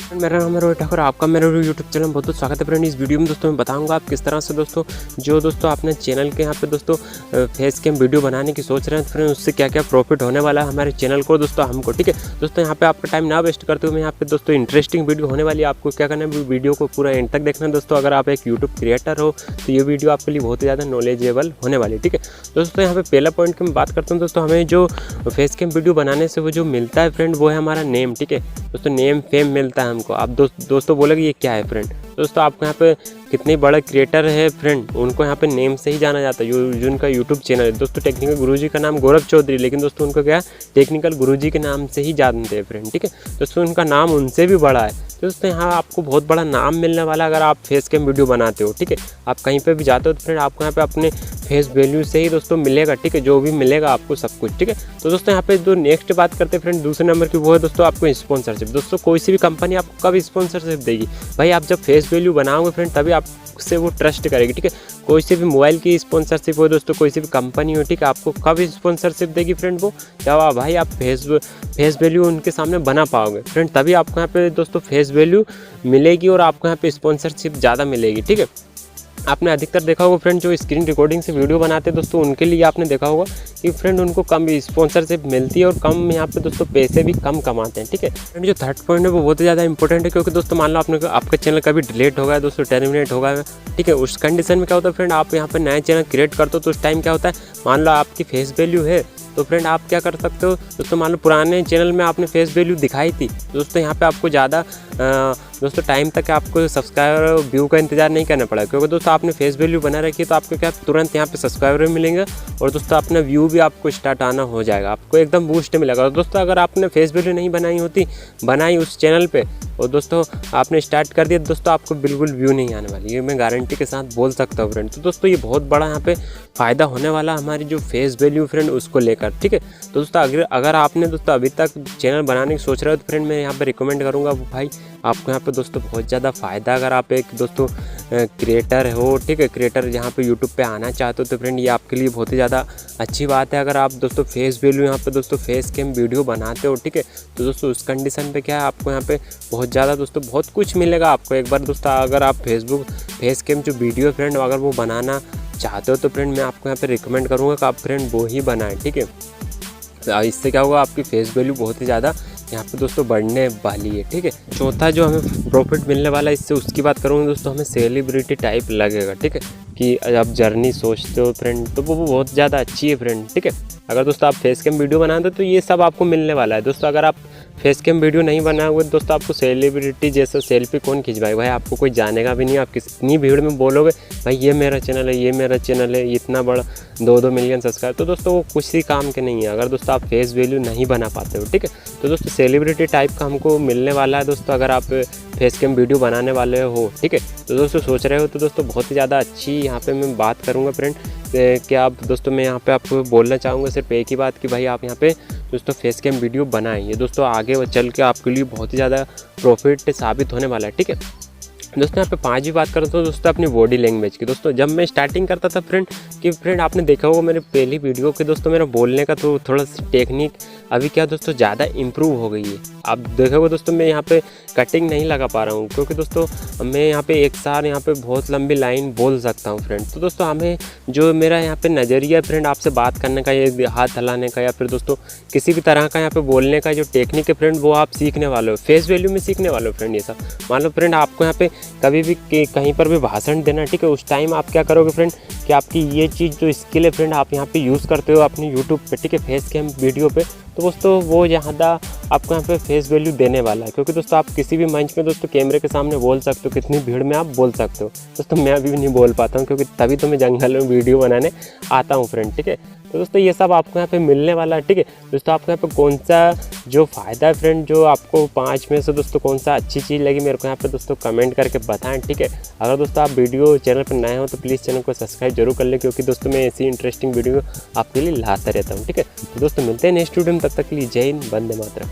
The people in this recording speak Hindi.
मेरा नाम है रोहित ठाकुर, आपका मेरे यूट्यूब चैनल में बहुत बहुत स्वागत है फ्रेंड। इस वीडियो में दोस्तों मैं बताऊंगा आप किस तरह से दोस्तों आपने चैनल के यहाँ पे दोस्तों फेस कैम वीडियो बनाने की सोच रहे हैं फ्रेंड, उससे क्या क्या प्रॉफिट होने वाला है हमारे चैनल को दोस्तों हमको। ठीक है दोस्तों, यहाँ पे आपका टाइम ना वेस्ट करते हुए यहाँ पे दोस्तों इंटरेस्टिंग वीडियो होने वाली है। आपको क्या करना है, वीडियो को पूरा एंड तक देखना है दोस्तों। अगर आप एक यूट्यूब क्रिएटर हो तो ये वीडियो आपके लिए बहुत ही ज़्यादा नॉलेजेबल होने वाली है। ठीक है दोस्तों, यहाँ पे पहला पॉइंट की मैं बात करता हूँ दोस्तों, हमें जो फेस कैम वीडियो बनाने से वो जो मिलता है फ्रेंड, वो है हमारा नेम। ठीक है दोस्तों, नेम फेम मिलता है हमको। आप दोस्तों बोलोगे ये क्या है फ्रेंड, दोस्तों आपको यहाँ पे कितने बड़ा क्रिएटर है फ्रेंड, उनको यहाँ पे नेम से ही जाना जाता है। जिनका यूट्यूब चैनल है दोस्तों, टेक्निकल गुरुजी का नाम गौरव चौधरी, लेकिन दोस्तों उनको क्या टेक्निकल गुरुजी के नाम से ही जानते हैं फ्रेंड। ठीक है दोस्तों, उनका नाम उनसे भी बड़ा है। तो दोस्तों यहाँ आपको बहुत बड़ा नाम मिलने वाला है अगर आप फेस कैम वीडियो बनाते हो। ठीक है, आप कहीं पे भी जाते हो तो फ्रेंड आपको यहाँ पे अपने फेस वैल्यू से ही दोस्तों मिलेगा। ठीक है, जो भी मिलेगा आपको सब कुछ। ठीक है, तो दोस्तों यहाँ पे जो नेक्स्ट बात करते हैं फ्रेंड, दूसरे नंबर की, वो है दोस्तों आपको स्पॉन्सरशिप। दोस्तों कोई सी भी कंपनी आपको कब स्पॉन्सरशिप देगी भाई, आप जब फेस वैल्यू बनाओगे फ्रेंड तभी आपसे वो ट्रस्ट करेगी। ठीक है, कोई सी भी मोबाइल की स्पॉन्सरशिप हो दोस्तों, कोई सी भी कंपनी हो, ठीक है, आपको कब स्पॉन्सरशिप देगी फ्रेंड, वो क्या भाई आप फेस वैल्यू उनके सामने बना पाओगे फ्रेंड, तभी आपको यहाँ पे दोस्तों फेस वैल्यू मिलेगी और आपको यहाँ पे स्पॉन्सरशिप ज़्यादा मिलेगी। ठीक है, आपने अधिकतर देखा होगा फ्रेंड, जो स्क्रीन रिकॉर्डिंग से वीडियो बनाते हैं दोस्तों, उनके लिए आपने देखा होगा कि फ्रेंड उनको कम स्पॉन्सरशिप मिलती है और कम यहाँ पे दोस्तों पैसे भी कम कमाते हैं। ठीक है फ्रेंड, जो थर्ड पॉइंट है वो बहुत ही ज़्यादा इंपॉर्टेंट है, क्योंकि दोस्तों मान लो आपका चैनल कभी डिलीट हो गया दोस्तों, टर्मिनेट हो गया। ठीक है, उस कंडीशन में क्या होता है फ्रेंड, आप यहाँ पर नया चैनल क्रिएट करते हो तो उस टाइम क्या होता है, मान लो आपकी फेस वैल्यू है तो फ्रेंड आप क्या कर सकते हो दोस्तों, मान लो पुराने चैनल में आपने फेस वैल्यू दिखाई थी दोस्तों, यहाँ पे आपको ज़्यादा दोस्तों टाइम तक आपको सब्सक्राइबर व्यू का इंतजार नहीं करना पड़ा, क्योंकि दोस्तों आपने फेस वैल्यू बना रखी है तो आपको क्या तुरंत यहाँ पे सब्सक्राइबर मिलेंगे और दोस्तों अपना व्यू भी आपको स्टार्ट आना हो जाएगा, आपको एकदम बूस्ट मिलेगा। और दोस्तों अगर आपने फेस वैल्यू नहीं बनाई उस चैनल पे और दोस्तों आपने स्टार्ट कर दिया दोस्तों, आपको बिल्कुल व्यू नहीं आने वाली, ये मैं गारंटी के साथ बोल सकता हूँ फ्रेंड। तो दोस्तों ये बहुत बड़ा यहाँ पे फ़ायदा होने वाला हमारी जो फेस वैल्यू फ्रेंड उसको लेकर। ठीक है, तो दोस्तों अगर आपने दोस्तों अभी तक चैनल बनाने की सोच रहे हो तो फ्रेंड मैं यहाँ पे रिकमेंड करूँगा भाई, आपको यहाँ पे दोस्तों बहुत ज़्यादा फ़ायदा, अगर आप एक दोस्तों क्रिएटर हो, ठीक है, क्रिएटर यहाँ पे यूट्यूब पे आना चाहते हो तो फ्रेंड ये आपके लिए बहुत ही ज़्यादा अच्छी बात है। अगर आप दोस्तों फेस वैल्यू यहाँ पे दोस्तों फेस कैम वीडियो बनाते हो, ठीक है, तो दोस्तों उस कंडीशन पे क्या है, आपको यहाँ पे बहुत ज़्यादा दोस्तों बहुत कुछ मिलेगा आपको। एक बार दोस्तों अगर आप फेस कैम जो वीडियो फ्रेंड अगर वो बनाना चाहते हो तो फ्रेंड मैं आपको यहाँ पे रिकमेंड करूँगा कि आप फ्रेंड वो ही बनाएं। ठीक है, इससे क्या होगा, आपकी फेस वैल्यू बहुत ही ज़्यादा यहाँ पे दोस्तों बढ़ने वाली है। ठीक है, चौथा जो हमें प्रॉफिट मिलने वाला है इससे, उसकी बात करूँगा दोस्तों, हमें सेलिब्रिटी टाइप लगेगा। ठीक है, कि आप जर्नी सोचते हो फ्रेंड तो वो बहुत ज़्यादा अच्छी है फ्रेंड। ठीक है, अगर दोस्तों आप फेस कैम वीडियो बनाते हो तो ये सब आपको मिलने वाला है दोस्तों। अगर आप फेस कैम वीडियो नहीं बनाओगे दोस्तों, आपको सेलिब्रिटी जैसा सेल्फी कौन खिंचवाएगा भाई, आपको कोई जानेगा भी नहीं। आप कितनी भीड़ में बोलोगे भाई ये मेरा चैनल है, ये मेरा चैनल है, इतना बड़ा 2-2 मिलियन सब्सक्राइबर, तो दोस्तों वो कुछ ही काम के नहीं है अगर दोस्तों आप फेस वैल्यू नहीं बना पाते हो। ठीक है, तो दोस्तों सेलिब्रिटी टाइप का हमको मिलने वाला है दोस्तों, अगर आप फेस कैम वीडियो बनाने वाले हो। ठीक है, तो दोस्तों सोच रहे हो तो दोस्तों बहुत ही ज़्यादा अच्छी यहाँ पे मैं बात करूँगा फ्रेंड, कि आप दोस्तों मैं यहाँ पे आपको बोलना चाहूँगा सिर्फ एक ही बात कि भाई आप यहाँ पे दोस्तों फेस कैम वीडियो बनाएं, ये दोस्तों आगे चल के आपके लिए बहुत ही ज़्यादा प्रॉफिट साबित होने वाला है। ठीक है दोस्तों, यहाँ पे 5वीं बात करता हूँ दोस्तों अपनी बॉडी लैंग्वेज की। दोस्तों जब मैं स्टार्टिंग करता था फ्रेंड आपने देखा होगा मेरे पहली वीडियो के दोस्तों, मेरा बोलने का तो थोड़ा सा टेक्निक अभी क्या दोस्तों ज़्यादा इम्प्रूव हो गई है। आप देखोगे दोस्तों मैं यहाँ पे कटिंग नहीं लगा पा रहा हूँ, क्योंकि दोस्तों मैं यहाँ पे एक साथ यहाँ पे बहुत लंबी लाइन बोल सकता हूँ फ्रेंड। तो दोस्तों हमें जो मेरा यहाँ पे नज़रिया फ्रेंड आपसे बात करने का, ये हाथ हिलाने का या फिर दोस्तों किसी भी तरह का यहाँ पे बोलने का जो टेक्निक है फ्रेंड, वो आप सीखने वाले हो, फेस वैल्यू में सीखने वाले हो फ्रेंड। ये सब मान लो फ्रेंड आपको यहाँ पे कभी भी कहीं पर भी भाषण देना, ठीक है, उस टाइम आप क्या करोगे फ्रेंड कि आपकी ये चीज़ जो स्किल है फ्रेंड आप यहाँ पे यूज़ करते हो अपनी यूट्यूब पे, ठीक है, फेस कैम वीडियो पे, तो दोस्तों वो ज़्यादा आपको यहाँ पे फेस वैल्यू देने वाला है। क्योंकि दोस्तों आप किसी भी मंच में दोस्तों कैमरे के सामने बोल सकते हो, कितनी भीड़ में आप बोल सकते हो। दोस्तों मैं अभी भी नहीं बोल पाता हूँ, क्योंकि तभी तो मैं जंगल में वीडियो बनाने आता हूँ फ्रेंड। ठीक है, तो दोस्तों ये सब आपको यहाँ पे मिलने वाला है। ठीक है दोस्तों, आपको यहाँ पे कौन सा जो फ़ायदा है फ्रेंड, जो आपको 5 में से दोस्तों कौन सा अच्छी चीज़ लगी मेरे को यहाँ पे दोस्तों कमेंट करके बताएं। ठीक है, अगर दोस्तों आप वीडियो चैनल पर नए हो तो प्लीज़ चैनल को सब्सक्राइब जरूर कर लें, क्योंकि दोस्तों मैं ऐसी इंटरेस्टिंग वीडियो आपके लिए लाता रहता हूँ। ठीक है, तो दोस्तों मिलते हैं नेक्स्ट वीडियो में, तब तक के लिए जय हिंद, वंदे मातरम।